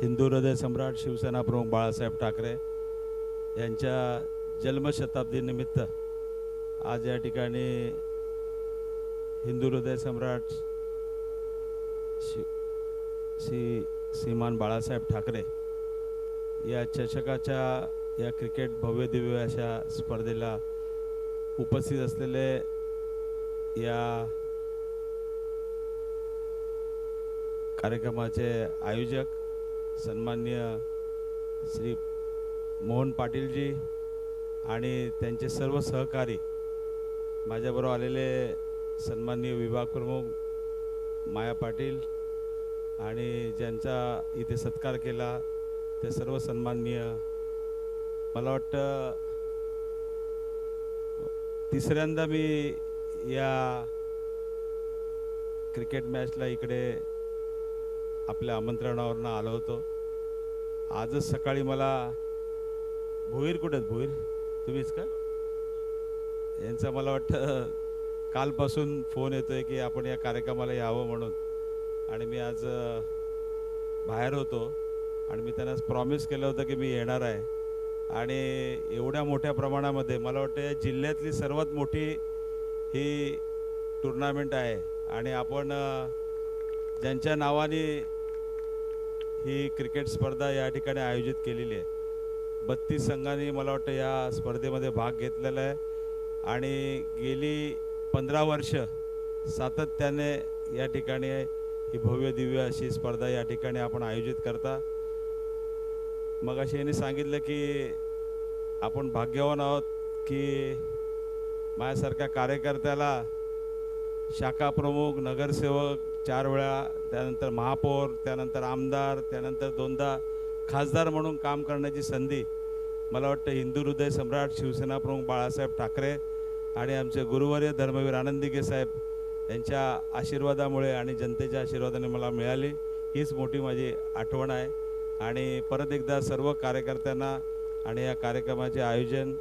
हिंदू हृदय सम्राट शिवसेना प्रमुख बाळासाहेब ठाकरे यांच्या जन्मशताब्दी निमित्त आज या ठिकाणी हिंदू हृदय सम्राट श्रीमान बाळासाहेब ठाकरे या चषकाच्या या क्रिकेट भव्य दिव्य अशा स्पर्धेला उपस्थित असलेले या कार्यक्रमाचे आयोजक सन्माननीय श्री मोहन पाटीलजी आणि त्यांचे सर्व सहकारी, माझ्याबरोबर आलेले सन्माननीय विभाग प्रमुख माया पाटील आणि ज्यांचा इथे सत्कार केला ते सर्व सन्माननीय, मला वाटतं तिसऱ्यांदा मी या क्रिकेट मॅचला इकडे आपल्या आमंत्रणावरनं आलो होतो. आजच सकाळी मला भोईर कुठे भोईर तुम्हीच का यांचा मला वाटतं कालपासून फोन येतोय की आपण या कार्यक्रमाला यावं म्हणून, आणि मी आज बाहेर होतो आणि मी त्यांना प्रॉमिस केलं होतं की मी येणार आहे. आणि एवढ्या मोठ्या प्रमाणामध्ये मला वाटतं या जिल्ह्यातली सर्वात मोठी ही टुर्नामेंट आहे आणि आपण ज्यांच्या नावाने ही क्रिकेट स्पर्धा या ठिकाणी आयोजित केलेली आहे. 32 संघांनी मला वाटतं या स्पर्धेमध्ये भाग घेतलेला आहे आणि गेली 15 वर्ष सातत्याने या ठिकाणी ही भव्य दिव्य अशी स्पर्धा या ठिकाणी आपण आयोजित करता. मग अशी यांनी सांगितलं की आपण भाग्यवान आहोत की माझ्यासारख्या कार्यकर्त्याला शाखा प्रमुख, नगरसेवक 4 वेळा, त्यानंतर महापौर, त्यानंतर आमदार, त्यानंतर 2दा खासदार म्हणून काम करण्याची संधी मला वाटतं हिंदू हृदय सम्राट शिवसेना प्रमुख बाळासाहेब ठाकरे आणि आमचे गुरुवर्य धर्मवीर आनंदिके साहेब यांच्या आशीर्वादामुळे आणि जनतेच्या आशीर्वादाने मला मिळाली. हीच मोठी माझी आठवण आहे. आणि परत एकदा सर्व कार्यकर्त्यांना आणि या कार्यक्रमाचे आयोजन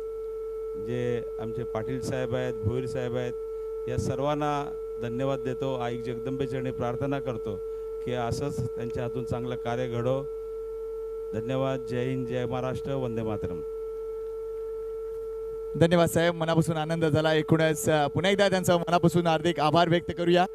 जे आमचे पाटील साहेब आहेत, भोईर साहेब आहेत, या सर्वांना धन्यवाद देतो. आई जगदंबेचरणी प्रार्थना करतो की असंच त्यांच्या हातून चांगलं कार्य घडो. धन्यवाद. जय हिंद, जय महाराष्ट्र, वंदे मातरम. धन्यवाद साहेब, मनापासून आनंद झाला. एकूणच पुन्हा एकदा त्यांचा मनापासून हार्दिक आभार व्यक्त करूया.